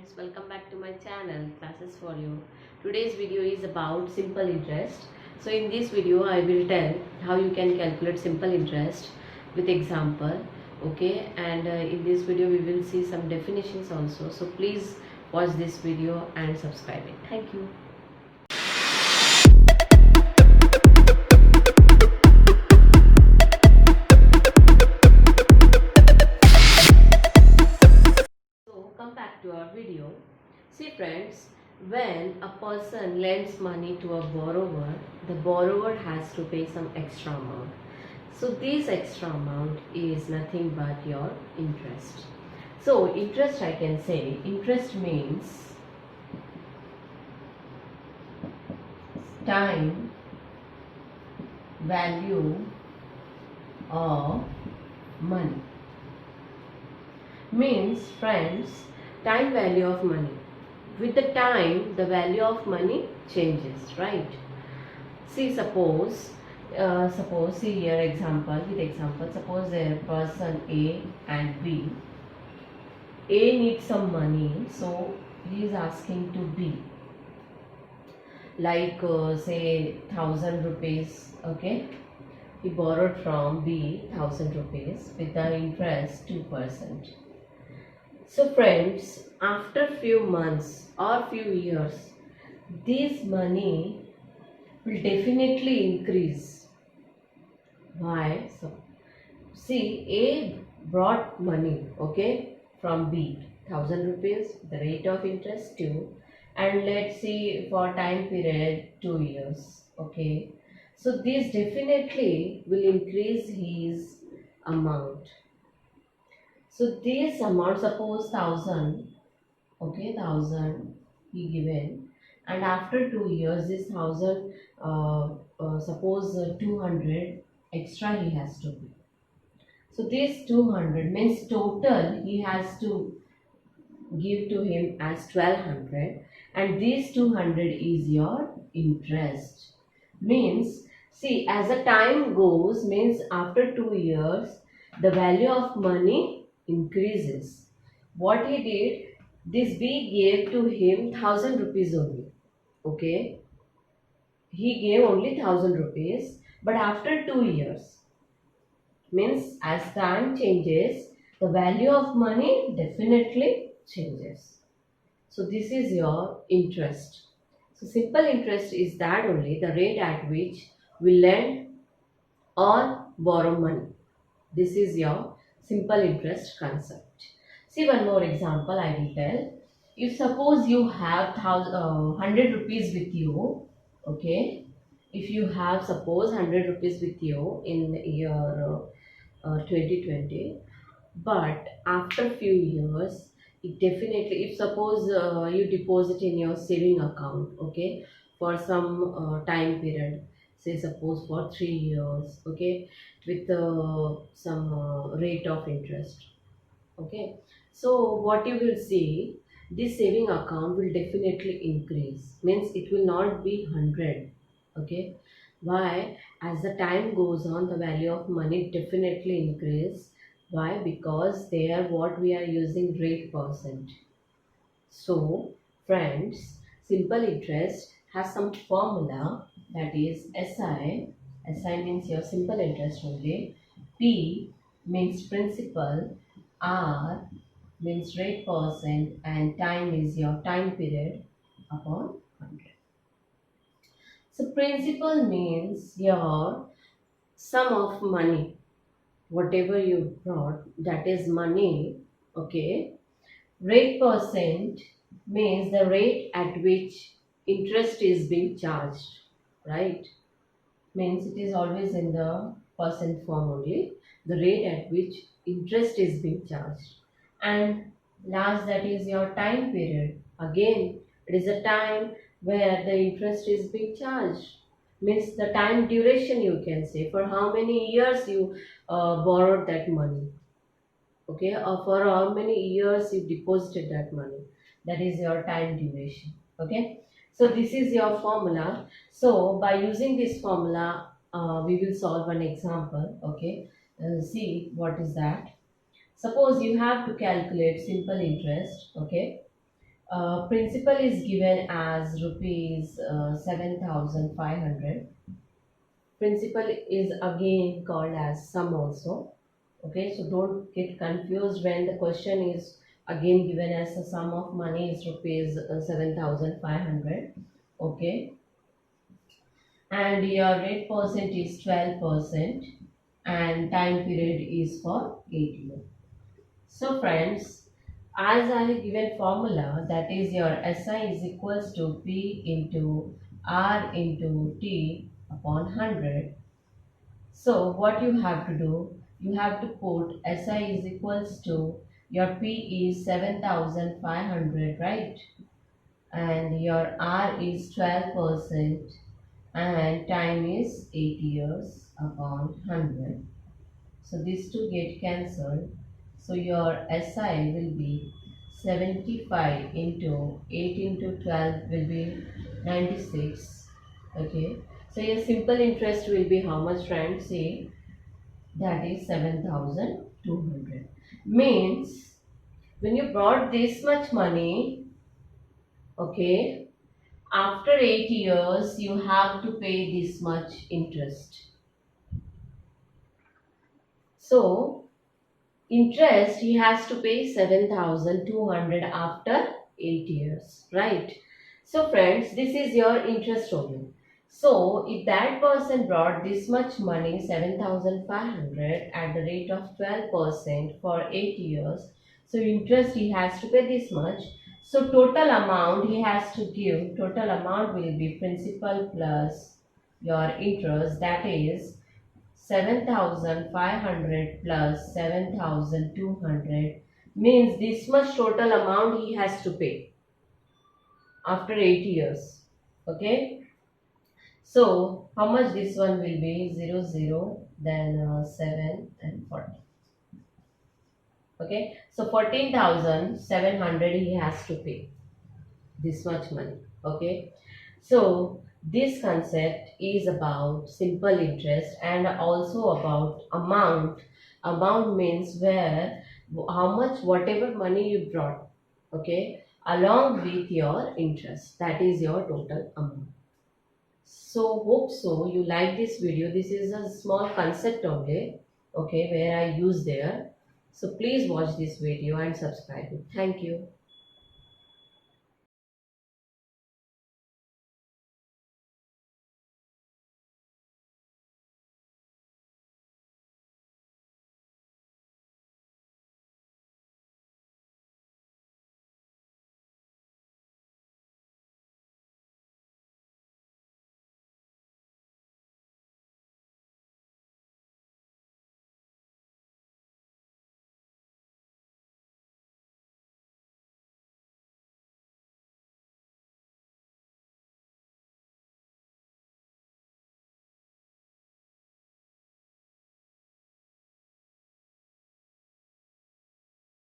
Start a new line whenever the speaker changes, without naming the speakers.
friends, welcome back to my channel Classes for You. Today's video is about simple interest. So in this video I will tell how you can calculate simple interest with example. Okay, and in this video we will see some definitions also. So please watch this video and subscribe it. Thank you. Come back to our video. See friends, when a person lends money to a borrower, the borrower has to pay some extra amount. So this extra amount is nothing but your interest. So interest, I can say, interest means time value of money. Means friends, time value of money. With the time, the value of money changes, right? See, suppose see here example, suppose there person A and B. A needs some money, so he is asking to B, like say 1,000 rupees, okay? He borrowed from B 1,000 rupees with the interest 2%. So friends, after few months or few years, this money will definitely increase. Why? So, see, A brought money, okay, from B, 1,000 rupees, the rate of interest 2, and let's see for time period 2 years, okay. So this definitely will increase his amount. So this amount, suppose 1,000, okay, 1,000 he given, and after 2 years this 1,000, suppose 200 extra he has to pay. So this 200 means total he has to give to him as 1,200, and this 200 is your interest. Means, see, as the time goes, means after 2 years the value of money increases. What he did, this B gave to him 1,000 rupees only, okay, he gave only 1,000 rupees, but after 2 years, means as time changes, the value of money definitely changes. So this is your interest. So simple interest is that only the rate at which we lend or borrow money. This is your simple interest concept. See, one more example I will tell. If suppose you have 100 rupees with you, okay, if you have suppose 100 rupees with you in year 2020, but after few years, it definitely, if suppose you deposit in your saving account, okay, for some time period, say suppose for 3 years, okay, with some rate of interest, okay. So what you will see, this saving account will definitely increase, means it will not be 100, okay. Why? As the time goes on, the value of money definitely increase. Why? Because there what we are using rate percent. So friends, simple interest has some formula, that is SI. SI means your simple interest only. P means principal. R means rate percent, and time is your time period upon 100. So principal means your sum of money, whatever you brought, that is money, okay. Rate percent means the rate at which interest is being charged, right? Means it is always in the percent form only, the rate at which interest is being charged. And last, that is your time period. Again, it is a time where the interest is being charged. Means the time duration, you can say, for how many years you borrowed that money, okay, or for how many years you deposited that money, that is your time duration, okay. So this is your formula. So by using this formula, we will solve an example, okay. See what is that. Suppose you have to calculate simple interest, okay. Principal is given as rupees 7,500. Principal is again called as sum also. Okay, so don't get confused when the question is again given as the sum of money is rupees 7,500. Okay, and your rate percent is 12% and time period is for 8 years. So friends, as I have given formula, that is your SI is equals to P into R into T upon 100. So what you have to do, you have to put SI is equals to your P is 7,500, right? And your R is 12% and time is 8 years upon 100. So these two get cancelled. So your SI will be 75 into 8 into 12 will be 96. Okay. So your simple interest will be how much, friends? See, that is 7,200. Means when you brought this much money, okay, after 8 years you have to pay this much interest. So interest he has to pay 7,200 after 8 years, right? So friends, this is your interest only. So if that person brought this much money 7,500 at the rate of 12% for 8 years, so interest he has to pay this much. So total amount he has to give, total amount will be principal plus your interest, that is 7,500 plus 7,200, means this much total amount he has to pay after 8 years. Okay. So how much this one will be? 0, 0, then 7 and 40. Okay. So 14,700 he has to pay this much money. Okay. So this concept is about simple interest and also about amount. Amount means where how much whatever money you brought, okay, along with your interest, that is your total amount. So hope so you like this video. This is a small concept only, okay, where I use there. So please watch this video and subscribe it. Thank you.